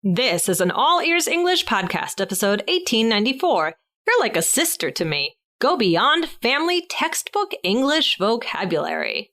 This is an All Ears English podcast, episode 1894. You're like a sister to me. Go beyond family textbook English vocabulary.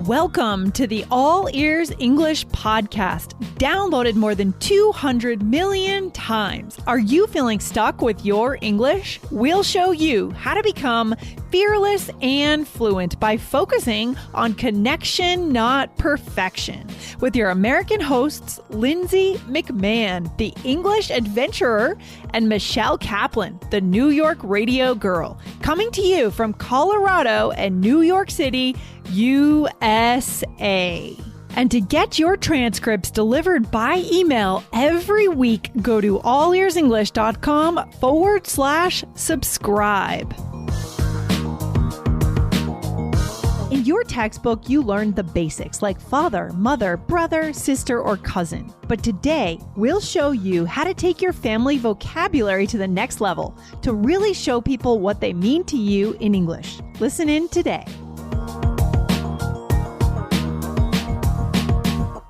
Welcome to the All Ears English podcast, downloaded more than 200 million times. Are you feeling stuck with your English? We'll show you how to become fearless and fluent by focusing on connection, not perfection. With your American hosts, Lindsay McMahon, the English adventurer, and Michelle Kaplan, the New York radio girl, coming to you from Colorado and New York City, USA. And to get your transcripts delivered by email every week, go to allearsenglish.com/subscribe. In your textbook, you learned the basics like father, mother, brother, sister, or cousin. But today, we'll show you how to take your family vocabulary to the next level to really show people what they mean to you in English. Listen in today.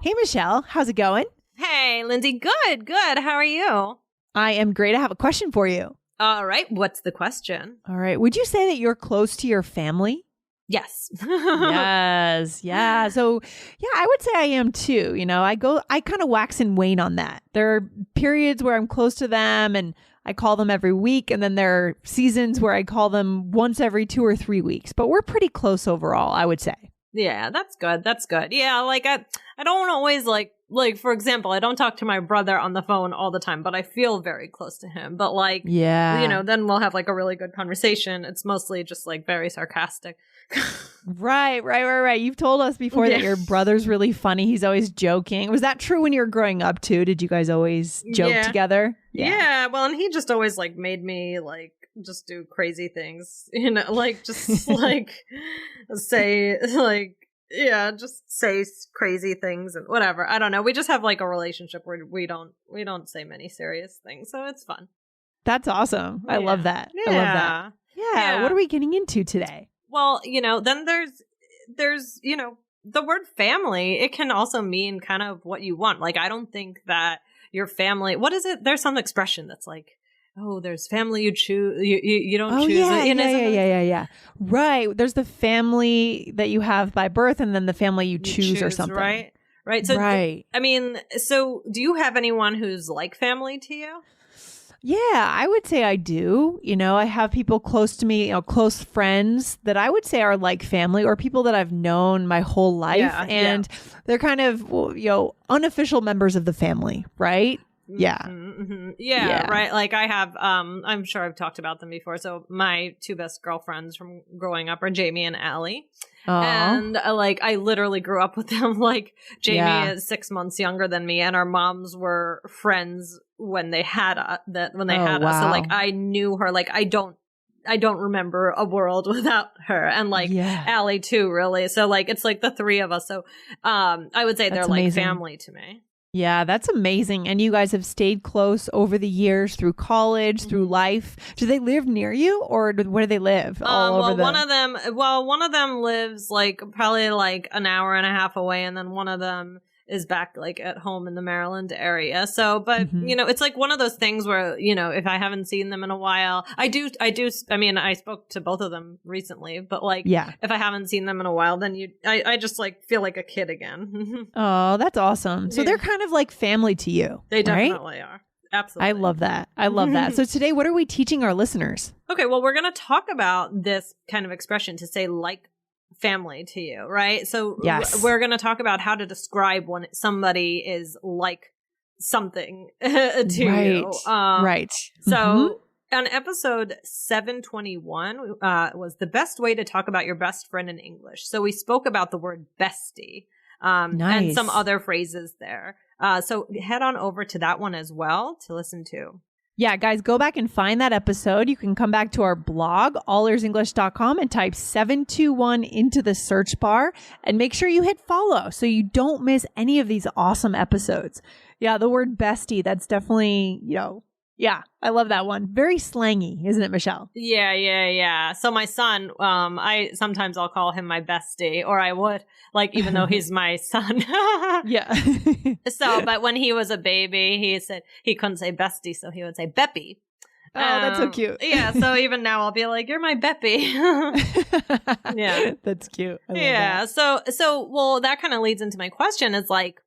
Hey, Michelle, how's it going? Hey, Lindsay. Good. How are you? I am great. I have a question for you. All right. What's the question? All right. Would you say that you're close to your family? Yes. Yes. Yeah. So, yeah, I would say I am too. You know, I kind of wax and wane on that. There are periods where I'm close to them and I call them every week. And then there are seasons where I call them once every 2 or 3 weeks. But we're pretty close overall, I would say. Yeah, that's good. Yeah, like I don't always like for example, I don't talk to my brother on the phone all the time, but I feel very close to him. But like, yeah, you know, then we'll have like a really good conversation. It's mostly just like very sarcastic. Right. You've told us before that your brother's really funny. He's always joking. Was that true when you were growing up too? Did you guys always joke together? Yeah. Well, and he just always like made me like just do crazy things, you know, like just like say like, yeah, just say crazy things and whatever. I don't know. We just have like a relationship where we don't say many serious things. So it's fun. That's awesome. I love that. Yeah. I love that. Yeah. What are we getting into today? Well, you know, then there's, you know, the word family. It can also mean kind of what you want. Like, I don't think that your family, what is it? There's some expression that's like, oh, there's family you choose. You don't choose it. Yeah. Right. There's the family that you have by birth and then the family you choose or something. Right. So, right. I mean, so do you have anyone who's like family to you? Yeah, I would say I do. You know, I have people close to me, you know, close friends that I would say are like family or people that I've known my whole life. And they're kind of, you know, unofficial members of the family, right? Yeah. Mm-hmm. Yeah, right. Like I have, I'm sure I've talked about them before. So my two best girlfriends from growing up are Jamie and Allie. Aww. And like I literally grew up with them. Like Jamie is 6 months younger than me, and our moms were friends when they had us. So like I knew her. Like I don't remember a world without her, and like Allie too. Really, so like it's like the three of us. So I would say they're like family to me. Yeah, that's amazing. And you guys have stayed close over the years through college, through life. Do they live near you or where do they live? One of them lives like probably like an hour and a half away. And then one of them is back like at home in the Maryland area. So, but you know, it's like one of those things where, you know, if I haven't seen them in a while, I mean, I spoke to both of them recently, but like, if I haven't seen them in a while, then I just like feel like a kid again. Oh, that's awesome. So they're kind of like family to you. They definitely are. Absolutely. I love that. So today, what are we teaching our listeners? Okay. Well, we're going to talk about this kind of expression to say like family to you, right? So we're going to talk about how to describe when somebody is like something to you. Right. So on episode 721 was the best way to talk about your best friend in English. So we spoke about the word bestie and some other phrases there. So head on over to that one as well to listen to. Yeah, guys, go back and find that episode. You can come back to our blog, allearsenglish.com, and type 721 into the search bar and make sure you hit follow so you don't miss any of these awesome episodes. Yeah, the word bestie, that's definitely, you know, Yeah, I love that one. Very slangy, isn't it, Michelle? Yeah. So my son, I'll call him my bestie, or I would, like, even though he's my son. Yeah. But when he was a baby, he said he couldn't say bestie, so he would say Beppy. Oh, that's so cute. Yeah, so even now I'll be like, you're my Beppy. Yeah. That's cute. I love that. So well, that kind of leads into my question is like,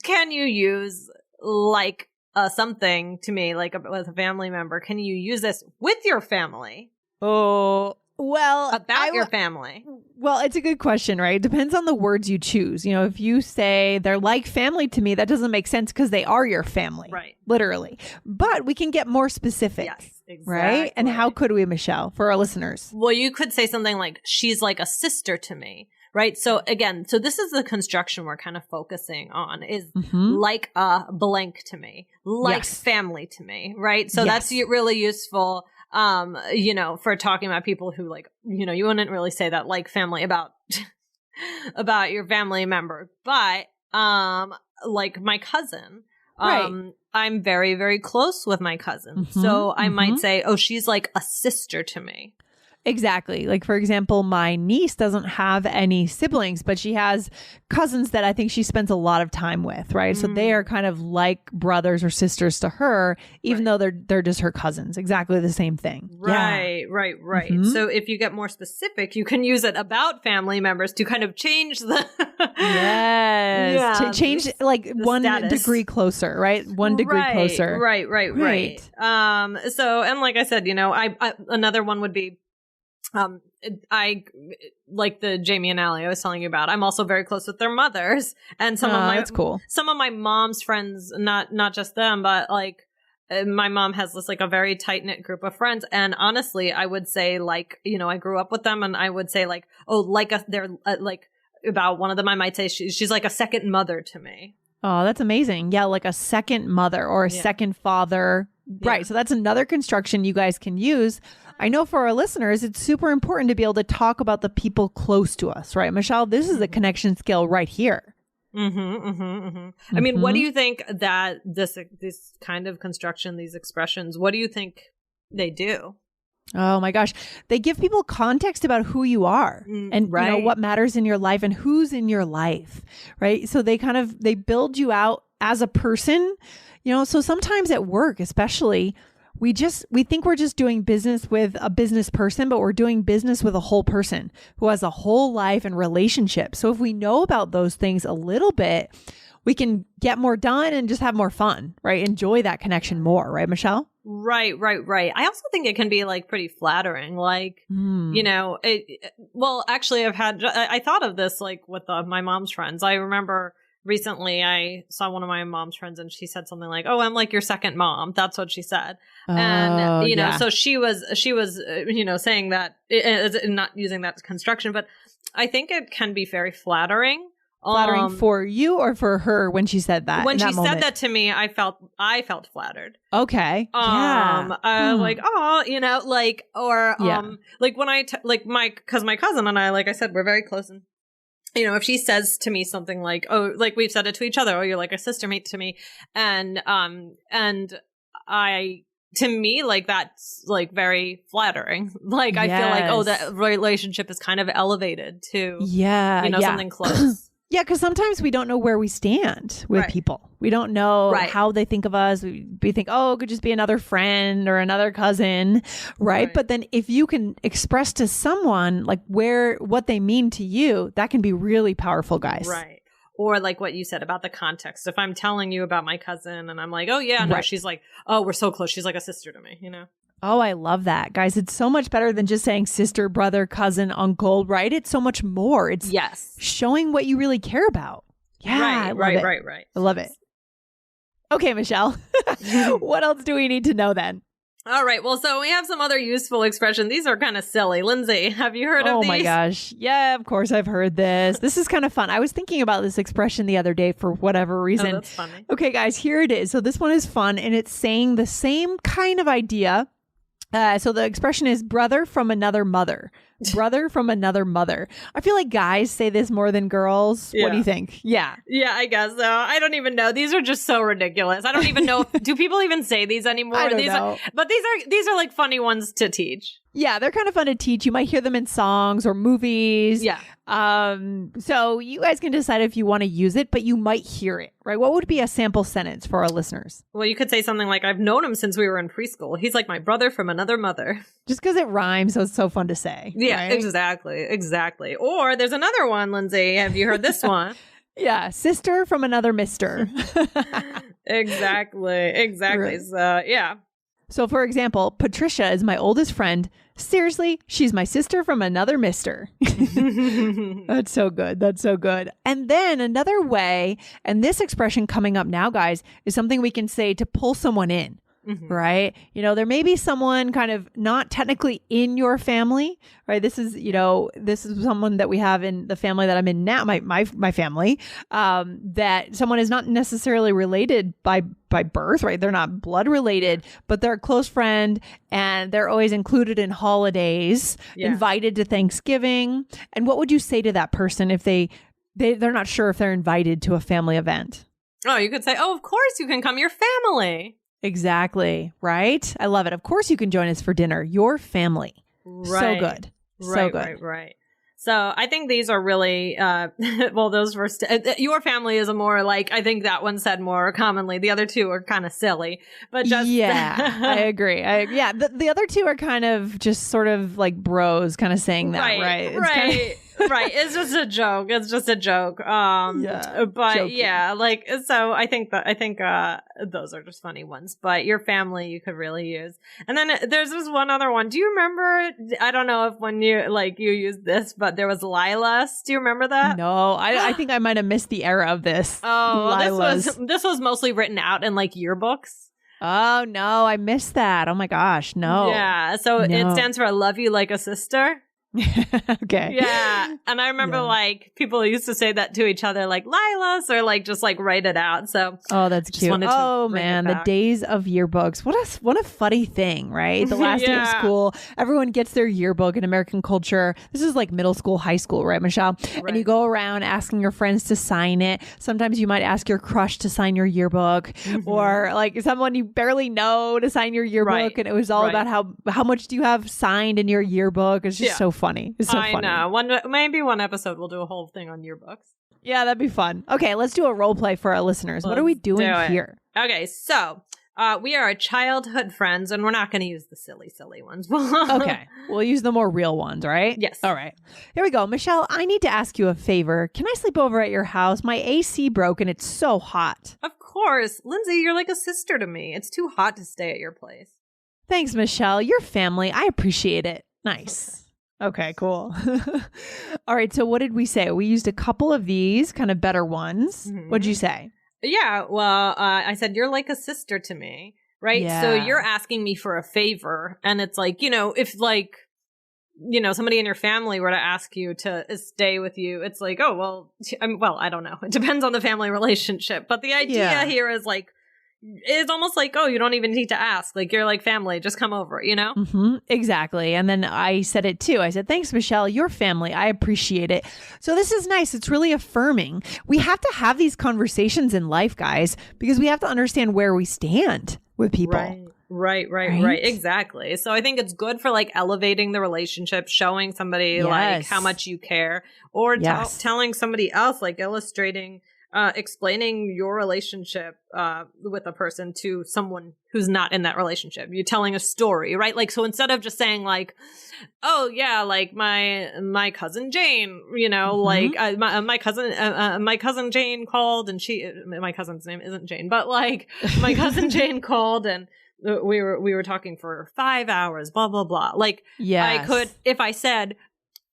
can you use like something to me, like with a family member? Can you use this with your family? Oh, well, about your family. Well, it's a good question, right? It depends on the words you choose. You know, if you say they're like family to me, that doesn't make sense because they are your family. Right. Literally. But we can get more specific. Yes, exactly. Right? And how could we, Michelle, for our listeners? Well, you could say something like, she's like a sister to me. Right. So again, this is the construction we're kind of focusing on is like a blank to me, like family to me. Right. So that's really useful, for talking about people who like, you wouldn't really say that like family about your family member. But like my cousin, I'm very, very close with my cousin. So I might say, oh, she's like a sister to me. Exactly. Like, for example, my niece doesn't have any siblings, but she has cousins that I think she spends a lot of time with, right? So they are kind of like brothers or sisters to her, even though they're just her cousins. Exactly the same thing. Right. So if you get more specific, you can use it about family members to kind of change the... to change like 1 degree closer, right? 1 degree closer. Right. So, and like I said, I another one would be, I like the Jamie and Allie I was telling you about. I'm also very close with their mothers, and that's cool. Some of my mom's friends, not just them, but like my mom has this like a very tight knit group of friends. And honestly, I would say like I grew up with them, and I would say like they're like about one of them. I might say she's like a second mother to me. Oh, that's amazing. Yeah, like a second mother or a second father. Right. So that's another construction you guys can use. I know for our listeners, it's super important to be able to talk about the people close to us, right? Michelle, this is a connection skill right here. I mean, what do you think that this kind of construction, these expressions, what do you think they do? Oh my gosh. They give people context about who you are and what matters in your life and who's in your life, right? So they build you out as a person, so sometimes at work, especially, we think we're just doing business with a business person, but we're doing business with a whole person who has a whole life and relationship. So if we know about those things a little bit, we can get more done and just have more fun, right? Enjoy that connection more, right, Michelle? Right. I also think it can be like pretty flattering. Like, actually I thought of this like with my mom's friends. I remember recently I saw one of my mom's friends and she said something like, oh, I'm like your second mom. That's what she said. And, so she was, saying that, not using that construction, but I think it can be very flattering. Flattering for you or for her when she said that? When she said that to me, I felt flattered. Okay. Like, oh, like when because my cousin and I, like I said, we're very close, and if she says to me something like, oh, like we've said it to each other, oh, you're like a sister mate to me. And to me, like, that's like very flattering. Like, I feel like, oh, that relationship is kind of elevated to, something close. Yeah, because sometimes we don't know where we stand with people. We don't know how they think of us. We think, oh, it could just be another friend or another cousin, right? But then if you can express to someone like what they mean to you, that can be really powerful, guys. Right. Or like what you said about the context. If I'm telling you about my cousin and I'm like, oh, yeah, no, she's like, oh, we're so close. She's like a sister to me, Oh, I love that. Guys, it's so much better than just saying sister, brother, cousin, uncle, right? It's so much more. It's showing what you really care about. Yeah, right. I love it. Okay, Michelle, what else do we need to know then? All right. Well, so we have some other useful expressions. These are kind of silly. Lindsay, have you heard of these? Oh my gosh. Yeah, of course I've heard this. This is kind of fun. I was thinking about this expression the other day for whatever reason. Oh, that's funny. Okay, guys, here it is. So this one is fun and it's saying the same kind of idea. So the expression is brother from another mother. brother from another mother. I feel like guys say this more than girls. What do you think? Yeah. Yeah, I guess so. I don't even know. These are just so ridiculous. I don't even know. Do people even say these anymore? I don't know. But these are like funny ones to teach. Yeah, they're kind of fun to teach. You might hear them in songs or movies. Yeah. So you guys can decide if you want to use it, but you might hear it, right? What would be a sample sentence for our listeners? Well, you could say something like, I've known him since we were in preschool. He's like my brother from another mother. Just because it rhymes, so it's so fun to say. Yeah, right? Exactly. Or there's another one, Lindsay. Have you heard this one? Yeah, sister from another mister. Exactly. Right. So, yeah. So, for example, Patricia is my oldest friend. Seriously, she's my sister from another mister. That's so good. That's so good. And then another way, and this expression coming up now, guys, is something we can say to pull someone in. Right? You know, there may be someone kind of not technically in your family, right? This is someone that we have in the family that I'm in now, my family, that someone is not necessarily related by birth, right? They're not blood related, but they're a close friend and they're always included in holidays, invited to Thanksgiving. And what would you say to that person if they're not sure if they're invited to a family event? Oh, you could say, oh, of course you can come, your family. Exactly. Right. I love it. Of course you can join us for dinner. Your family. Right. So good. So good. Right. So I think these are really, well, those first, your family is a more like, I think that one said more commonly. The other two are kind of silly, but just. Yeah, I agree. The other two are kind of just sort of like bros kind of saying that, right? Right. It's just a joke. But joking. Yeah, like, so I think those are just funny ones, but your family you could really use. And then there's this one other one. Do you remember, I don't know if when you used this, but there was Lilas. Do you remember that? No, I think I might have missed the era of this. Oh, this was mostly written out in like yearbooks. Oh no, I missed that. Oh my gosh, no. Yeah, so it stands for I love you like a sister. Okay. Yeah. And I remember like people used to say that to each other, like Lilas, or like just like write it out. So that's cute. Oh man, the days of yearbooks. What a funny thing, right? The last day of school, everyone gets their yearbook in American culture. This is like middle school, high school, right, Michelle? Right. And you go around asking your friends to sign it. Sometimes you might ask your crush to sign your yearbook, or like someone you barely know to sign your yearbook. And it was all about how much do you have signed in your yearbook. It's just so funny. It's so funny. I know. Maybe one episode we'll do a whole thing on yearbooks. Yeah, that'd be fun. Okay, let's do a role play for our listeners. What are we doing here? Okay, so we are childhood friends, and we're not going to use the silly ones. Okay, we'll use the more real ones, right? Yes. All right. Here we go. Michelle, I need to ask you a favor. Can I sleep over at your house? My AC broke, and it's so hot. Of course. Lindsay, you're like a sister to me. It's too hot to stay at your place. Thanks, Michelle. Your family. I appreciate it. Nice. Okay, cool. All right. So what did we say? We used a couple of these kind of better ones. What'd you say? Yeah. Well, I said, you're like a sister to me. Right. Yeah. So you're asking me for a favor. And it's like, if like, somebody in your family were to ask you to stay with you, it's like, oh, well, I don't know. It depends on the family relationship. But the idea here is like, it's almost like, oh, you don't even need to ask. Like, you're like family. Just come over, Exactly. And then I said it too. I said, thanks, Michelle. Your family. I appreciate it. So this is nice. It's really affirming. We have to have these conversations in life, guys, because we have to understand where we stand with people. Right. Exactly. So I think it's good for like elevating the relationship, showing somebody like how much you care, or telling somebody else, like illustrating, explaining your relationship with a person to someone who's not in that relationship. You're telling a story, right? Like, so instead of just saying like, oh yeah, like my cousin Jane, like my cousin Jane called, and my cousin's name isn't Jane, but like my cousin Jane called, and we were talking for 5 hours, blah blah blah. Like, I could, if I said,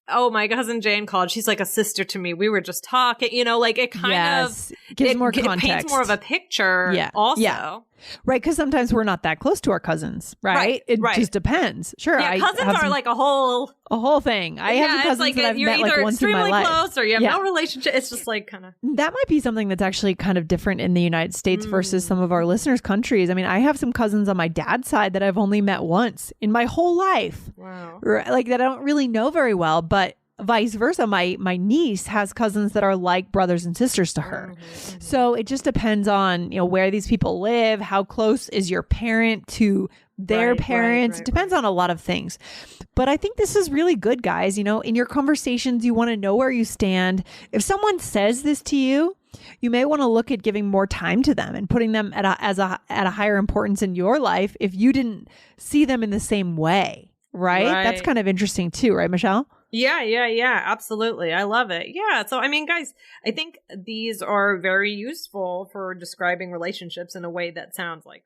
oh, my cousin Jane called, she's like a sister to me, we were just talking, like it kind of gives more context. It paints more of a picture also. Right, because sometimes we're not that close to our cousins, right? It just depends. Sure, yeah, cousins are like a whole thing. I have some cousins that I've met like once in my life. You're either extremely close or you have no relationship. It's just like kind of... That might be something that's actually kind of different in the United States versus some of our listeners' countries. I mean, I have some cousins on my dad's side that I've only met once in my whole life. Wow. Like that I don't really know very well, but vice versa, my niece has cousins that are like brothers and sisters to her. So it just depends on, where these people live, how close is your parent to their parents. It depends on a lot of things. But I think this is really good, guys. In your conversations, you want to know where you stand. If someone says this to you, you may want to look at giving more time to them and putting them at a higher importance in your life if you didn't see them in the same way, right? That's kind of interesting too, right, Michelle? Yeah, absolutely. I love it. Yeah. So, I mean, guys, I think these are very useful for describing relationships in a way that sounds like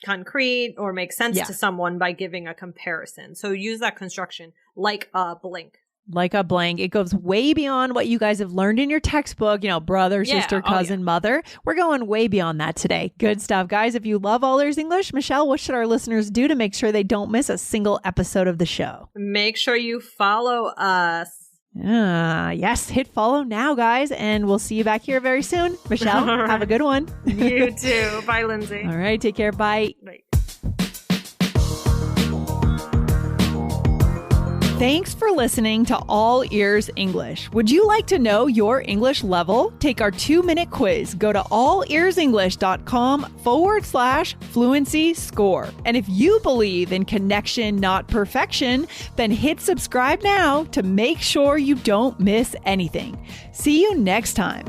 concrete or makes sense to someone by giving a comparison. So use that construction like a blank. Like a blank. It goes way beyond what you guys have learned in your textbook, brother, sister, cousin, mother. We're going way beyond that today. Good stuff, guys. If you love All Ears English, Michelle, what should our listeners do to make sure they don't miss a single episode of the show? Make sure you follow us. Yes, hit follow now, guys, and we'll see you back here very soon. Michelle, have a good one. You too. Bye, Lindsay. All right, take care. Bye. Bye. Thanks for listening to All Ears English. Would you like to know your English level? Take our 2-minute quiz. Go to allearsenglish.com/fluency score. And if you believe in connection, not perfection, then hit subscribe now to make sure you don't miss anything. See you next time.